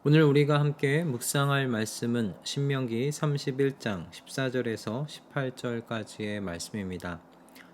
오늘 우리가 함께 묵상할 말씀은 신명기 31장 14절에서 18절까지의 말씀입니다.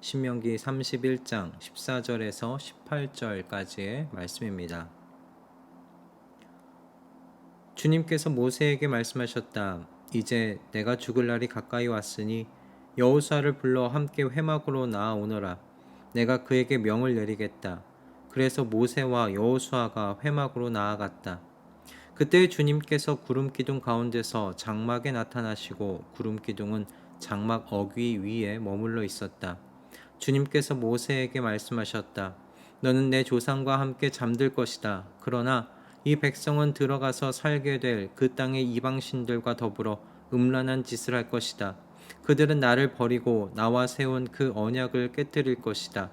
신명기 31장 14절에서 18절까지의 말씀입니다. 주님께서 모세에게 말씀하셨다. 이제 내가 죽을 날이 가까이 왔으니 여호수아를 불러 함께 회막으로 나아오너라. 내가 그에게 명을 내리겠다. 그래서 모세와 여호수아가 회막으로 나아갔다. 그때 주님께서 구름기둥 가운데서 장막에 나타나시고 구름기둥은 장막 어귀 위에 머물러 있었다. 주님께서 모세에게 말씀하셨다. 너는 내 조상과 함께 잠들 것이다. 그러나 이 백성은 들어가서 살게 될 그 땅의 이방신들과 더불어 음란한 짓을 할 것이다. 그들은 나를 버리고 나와 세운 그 언약을 깨뜨릴 것이다.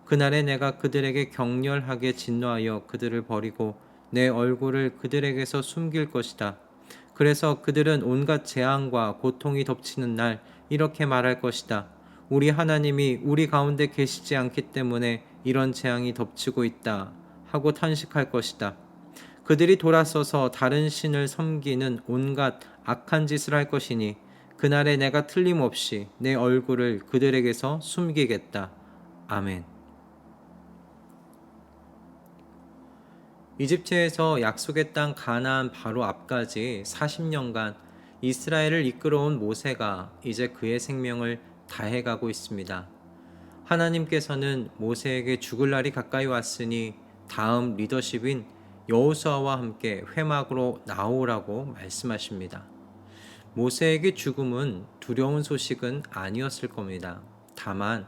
그날에 내가 그들에게 격렬하게 진노하여 그들을 버리고 내 얼굴을 그들에게서 숨길 것이다. 그래서 그들은 온갖 재앙과 고통이 덮치는 날 이렇게 말할 것이다. 우리 하나님이 우리 가운데 계시지 않기 때문에 이런 재앙이 덮치고 있다 하고 탄식할 것이다. 그들이 돌아서서 다른 신을 섬기는 온갖 악한 짓을 할 것이니 그날에 내가 틀림없이 내 얼굴을 그들에게서 숨기겠다. 아멘. 이집트에서 약속의 땅 가나안 바로 앞까지 40년간 이스라엘을 이끌어온 모세가 이제 그의 생명을 다해가고 있습니다. 하나님께서는 모세에게 죽을 날이 가까이 왔으니 다음 리더십인 여호수아와 함께 회막으로 나오라고 말씀하십니다. 모세에게 죽음은 두려운 소식은 아니었을 겁니다. 다만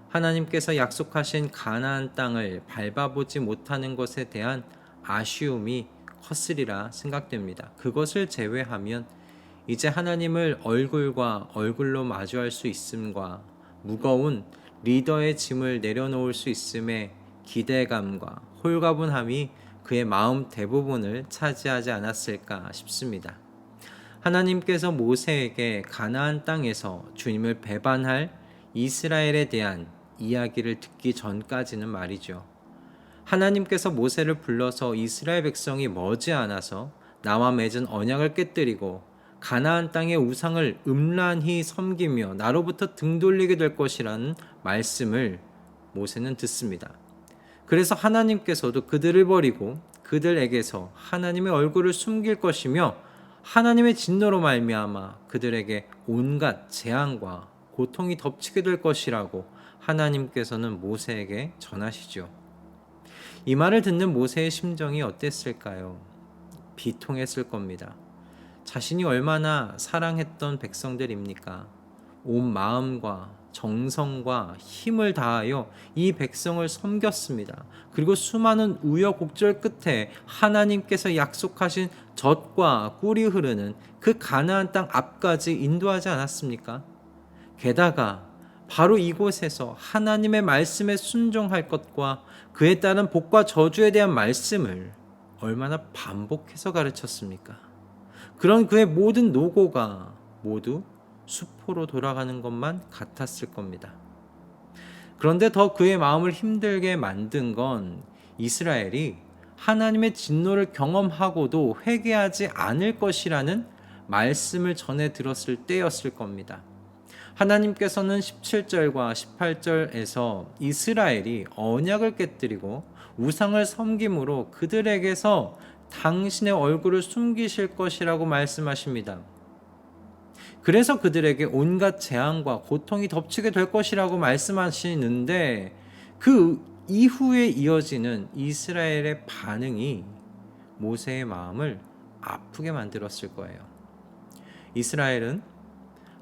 하나님께서 약속하신 가나안 땅을 밟아보지 못하는 것에 대한 아쉬움이 컸으리라 생각됩니다. 그것을 제외하면 이제 하나님을 얼굴과 얼굴로 마주할 수 있음과 무거운 리더의 짐을 내려놓을 수 있음의 기대감과 홀가분함이 그의 마음 대부분을 차지하지 않았을까 싶습니다. 하나님께서 모세에게 가나안 땅에서 주님을 배반할 이스라엘에 대한 이야기를 듣기 전까지는 말이죠. 하나님께서 모세를 불러서 이스라엘 백성이 머지않아서 나와 맺은 언약을 깨뜨리고 가나안 땅의 우상을 음란히 섬기며 나로부터 등 돌리게 될 것이라는 말씀을 모세는 듣습니다. 그래서 하나님께서도 그들을 버리고 그들에게서 하나님의 얼굴을 숨길 것이며 하나님의 진노로 말미암아 그들에게 온갖 재앙과 고통이 덮치게 될 것이라고 하나님께서는 모세에게 전하시죠. 이 말을 듣는 모세의 심정이 어땠을까요? 비통했을 겁니다. 자신이 얼마나 사랑했던 백성들입니까? 온 마음과 정성과 힘을 다하여 이 백성을 섬겼습니다. 그리고 수많은 우여곡절 끝에 하나님께서 약속하신 젖과 꿀이 흐르는 그 가나안 땅 앞까지 인도하지 않았습니까? 게다가 바로 이곳에서 하나님의 말씀에 순종할 것과 그에 따른 복과 저주에 대한 말씀을 얼마나 반복해서 가르쳤습니까? 그런 그의 모든 노고가 모두 수포로 돌아가는 것만 같았을 겁니다. 그런데 더 그의 마음을 힘들게 만든 건 이스라엘이 하나님의 진노를 경험하고도 회개하지 않을 것이라는 말씀을 전해 들었을 때였을 겁니다. 하나님께서는 17절과 18절에서 이스라엘이 언약을 깨뜨리고 우상을 섬김으로 그들에게서 당신의 얼굴을 숨기실 것이라고 말씀하십니다. 그래서 그들에게 온갖 재앙과 고통이 덮치게 될 것이라고 말씀하시는데 그 이후에 이어지는 이스라엘의 반응이 모세의 마음을 아프게 만들었을 거예요. 이스라엘은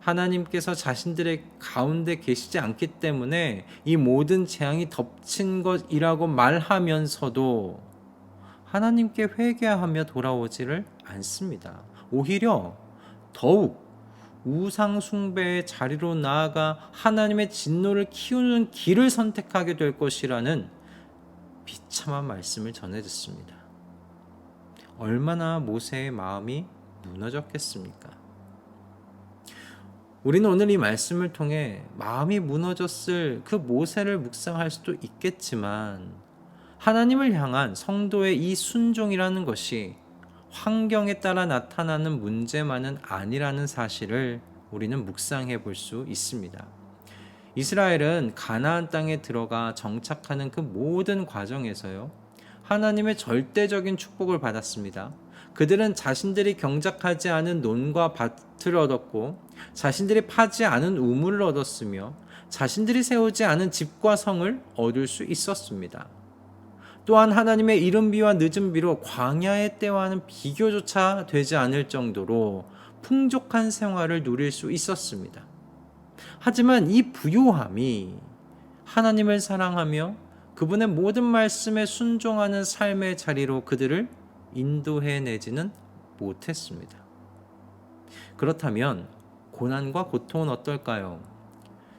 하나님께서 자신들의 가운데 계시지 않기 때문에 이 모든 재앙이 덮친 것이라고 말하면서도 하나님께 회개하며 돌아오지를 않습니다. 오히려 더욱 우상 숭배의 자리로 나아가 하나님의 진노를 키우는 길을 선택하게 될 것이라는 비참한 말씀을 전해 듣습니다. 얼마나 모세의 마음이 무너졌겠습니까? 우리는 오늘 이 말씀을 통해 마음이 무너졌을 그 모세를 묵상할 수도 있겠지만 하나님을 향한 성도의 이 순종이라는 것이 환경에 따라 나타나는 문제만은 아니라는 사실을 우리는 묵상해 볼 수 있습니다. 이스라엘은 가나안 땅에 들어가 정착하는 그 모든 과정에서요, 하나님의 절대적인 축복을 받았습니다. 그들은 자신들이 경작하지 않은 논과 밭을 얻었고, 자신들이 파지 않은 우물을 얻었으며, 자신들이 세우지 않은 집과 성을 얻을 수 있었습니다. 또한 하나님의 이른 비와 늦은 비로 광야의 때와는 비교조차 되지 않을 정도로 풍족한 생활을 누릴 수 있었습니다. 하지만 이 부요함이 하나님을 사랑하며 그분의 모든 말씀에 순종하는 삶의 자리로 그들을 인도해내지는 못했습니다. 그렇다면 고난과 고통은 어떨까요?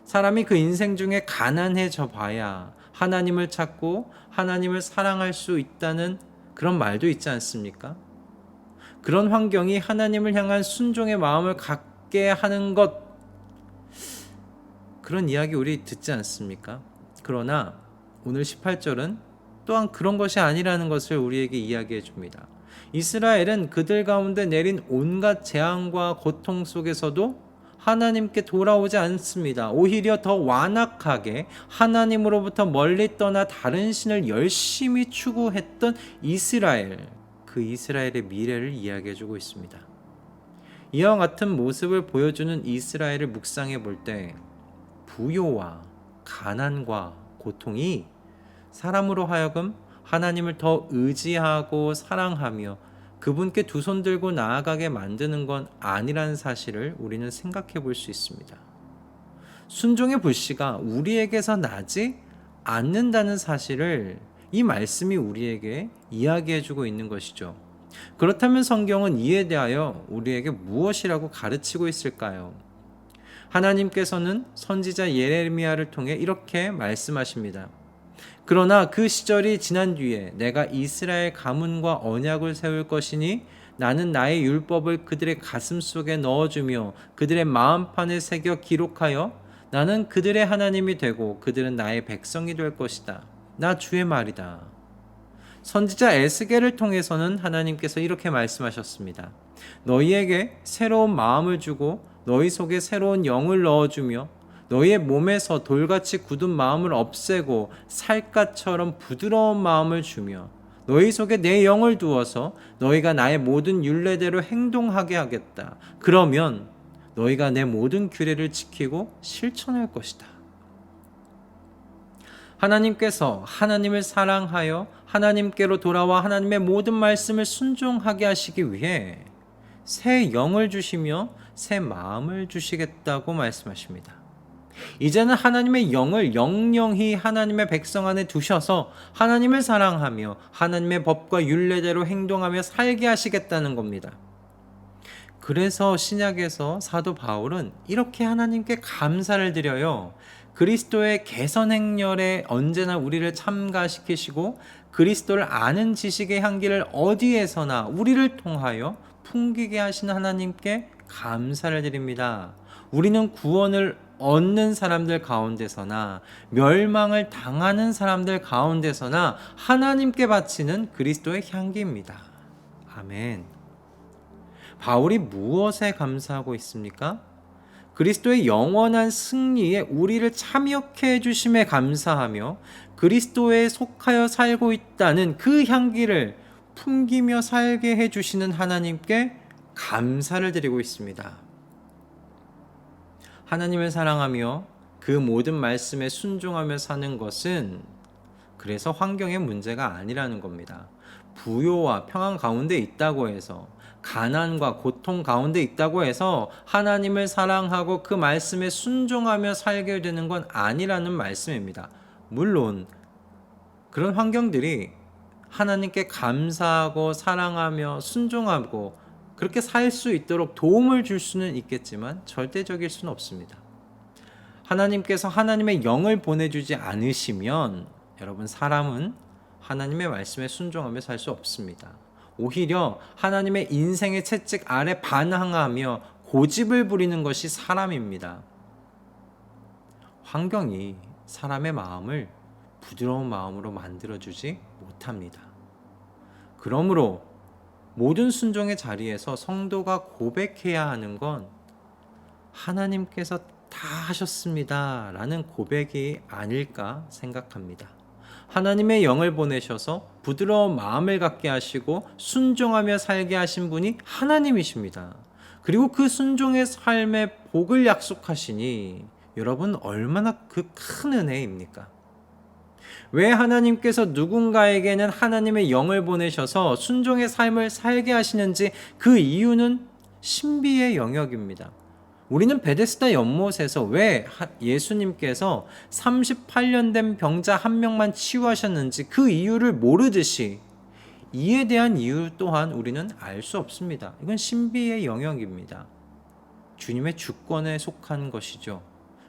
사람이 그 인생 중에 가난해져 봐야 하나님을 찾고 하나님을 사랑할 수 있다는 그런 말도 있지 않습니까? 그런 환경이 하나님을 향한 순종의 마음을 갖게 하는 것, 그런 이야기 우리 듣지 않습니까? 그러나 오늘 18절은 또한 그런 것이 아니라는 것을 우리에게 이야기해 줍니다. 이스라엘은 그들 가운데 내린 온갖 재앙과 고통 속에서도 하나님께 돌아오지 않습니다. 오히려 더 완악하게 하나님으로부터 멀리 떠나 다른 신을 열심히 추구했던 이스라엘, 그 이스라엘의 미래를 이야기해 주고 있습니다. 이와 같은 모습을 보여주는 이스라엘을 묵상해 볼 때 부요와 가난과 고통이 사람으로 하여금 하나님을 더 의지하고 사랑하며 그분께 두 손 들고 나아가게 만드는 건 아니라는 사실을 우리는 생각해 볼 수 있습니다. 순종의 불씨가 우리에게서 나지 않는다는 사실을 이 말씀이 우리에게 이야기해 주고 있는 것이죠. 그렇다면 성경은 이에 대하여 우리에게 무엇이라고 가르치고 있을까요? 하나님께서는 선지자 예레미야를 통해 이렇게 말씀하십니다. 그러나 그 시절이 지난 뒤에 내가 이스라엘 가문과 언약을 세울 것이니 나는 나의 율법을 그들의 가슴 속에 넣어주며 그들의 마음판에 새겨 기록하여 나는 그들의 하나님이 되고 그들은 나의 백성이 될 것이다. 나 주의 말이다. 선지자 에스겔을 통해서는 하나님께서 이렇게 말씀하셨습니다. 너희에게 새로운 마음을 주고 너희 속에 새로운 영을 넣어주며 너희의 몸에서 돌같이 굳은 마음을 없애고 살갗처럼 부드러운 마음을 주며 너희 속에 내 영을 두어서 너희가 나의 모든 율례대로 행동하게 하겠다. 그러면 너희가 내 모든 규례를 지키고 실천할 것이다. 하나님께서 하나님을 사랑하여 하나님께로 돌아와 하나님의 모든 말씀을 순종하게 하시기 위해 새 영을 주시며 새 마음을 주시겠다고 말씀하십니다. 이제는 하나님의 영을 영영히 하나님의 백성 안에 두셔서 하나님을 사랑하며 하나님의 법과 율례대로 행동하며 살게 하시겠다는 겁니다. 그래서 신약에서 사도 바울은 이렇게 하나님께 감사를 드려요. 그리스도의 개선 행렬에 언제나 우리를 참가시키시고 그리스도를 아는 지식의 향기를 어디에서나 우리를 통하여 풍기게 하신 하나님께 감사를 드립니다. 우리는 구원을 얻는 사람들 가운데서나 멸망을 당하는 사람들 가운데서나 하나님께 바치는 그리스도의 향기입니다. 아멘. 바울이 무엇에 감사하고 있습니까? 그리스도의 영원한 승리에 우리를 참여케 해주심에 감사하며 그리스도에 속하여 살고 있다는 그 향기를 풍기며 살게 해주시는 하나님께 감사를 드리고 있습니다. 하나님을 사랑하며 그 모든 말씀에 순종하며 사는 것은 그래서 환경의 문제가 아니라는 겁니다. 부요와 평안 가운데 있다고 해서 가난과 고통 가운데 있다고 해서 하나님을 사랑하고 그 말씀에 순종하며 살게 되는 건 아니라는 말씀입니다. 물론 그런 환경들이 하나님께 감사하고 사랑하며 순종하고 그렇게 살 수 있도록 도움을 줄 수는 있겠지만 절대적일 수는 없습니다. 하나님께서 하나님의 영을 보내주지 않으시면 여러분 사람은 하나님의 말씀에 순종하며 살 수 없습니다. 오히려 하나님의 인생의 채찍 아래 반항하며 고집을 부리는 것이 사람입니다. 환경이 사람의 마음을 부드러운 마음으로 만들어주지 못합니다. 그러므로 모든 순종의 자리에서 성도가 고백해야 하는 건 하나님께서 다 하셨습니다 라는 고백이 아닐까 생각합니다. 하나님의 영을 보내셔서 부드러운 마음을 갖게 하시고 순종하며 살게 하신 분이 하나님이십니다. 그리고 그 순종의 삶의 복을 약속하시니 여러분 얼마나 그 큰 은혜입니까? 왜 하나님께서 누군가에게는 하나님의 영을 보내셔서 순종의 삶을 살게 하시는지 그 이유는 신비의 영역입니다. 우리는 베데스다 연못에서 왜 예수님께서 38년 된 병자 한 명만 치유하셨는지 그 이유를 모르듯이 이에 대한 이유 또한 우리는 알 수 없습니다. 이건 신비의 영역입니다. 주님의 주권에 속한 것이죠.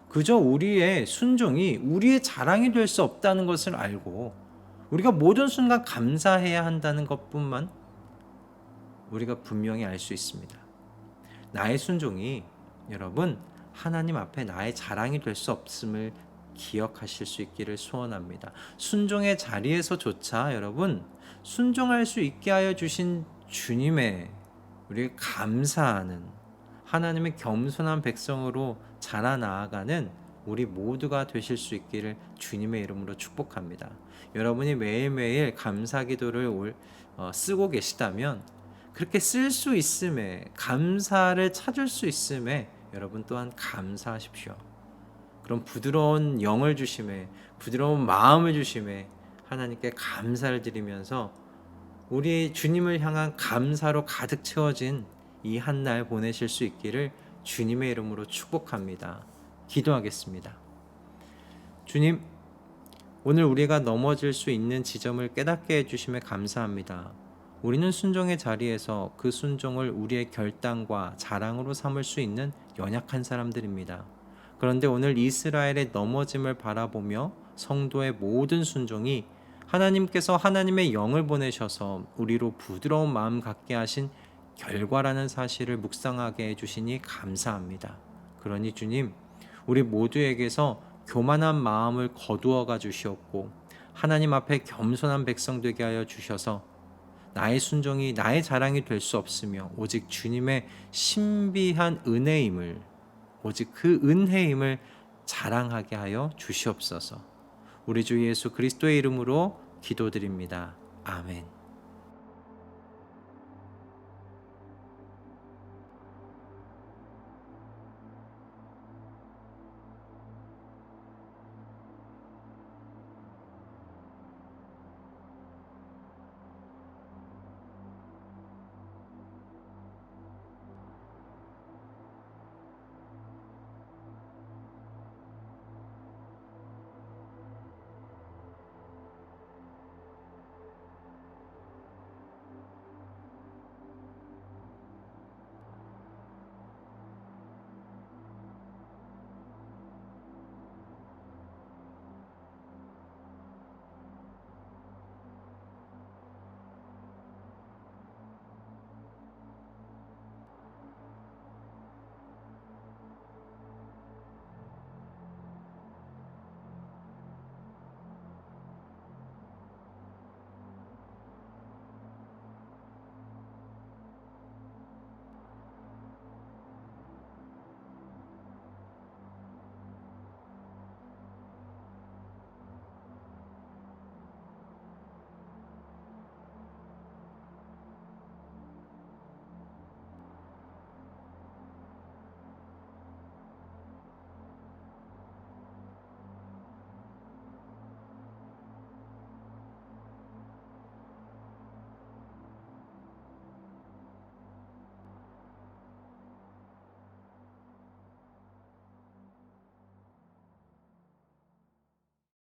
그저 우리의 순종이 우리의 자랑이 될 수 없다는 것을 알고 우리가 모든 순간 감사해야 한다는 것뿐만 우리가 분명히 알 수 있습니다. 나의 순종이 여러분 하나님 앞에 나의 자랑이 될 수 없음을 기억하실 수 있기를 소원합니다. 순종의 자리에서조차 여러분 순종할 수 있게 하여 주신 주님의 우리가 감사하는 하나님의 겸손한 백성으로 자라나아가는 우리 모두가 되실 수 있기를 주님의 이름으로 축복합니다. 여러분이 매일매일 감사 기도를 쓰고 계시다면 그렇게 쓸 수 있음에 감사를 찾을 수 있음에 여러분 또한 감사하십시오. 그런 부드러운 영을 주심에 부드러운 마음을 주심에 하나님께 감사를 드리면서 우리 주님을 향한 감사로 가득 채워진 이 한 날 보내실 수 있기를 주님의 이름으로 축복합니다. 기도하겠습니다. 주님, 오늘 우리가 넘어질 수 있는 지점을 깨닫게 해주심에 감사합니다. 우리는 순종의 자리에서 그 순종을 우리의 결단과 자랑으로 삼을 수 있는 연약한 사람들입니다. 그런데 오늘 이스라엘의 넘어짐을 바라보며 성도의 모든 순종이 하나님께서 하나님의 영을 보내셔서 우리로 부드러운 마음 갖게 하신 결과라는 사실을 묵상하게 해주시니 감사합니다. 그러니 주님, 우리 모두에게서 교만한 마음을 거두어가 주시옵고 하나님 앞에 겸손한 백성 되게 하여 주셔서 나의 순종이 나의 자랑이 될 수 없으며 오직 주님의 신비한 은혜임을 오직 그 은혜임을 자랑하게 하여 주시옵소서. 우리 주 예수 그리스도의 이름으로 기도드립니다. 아멘.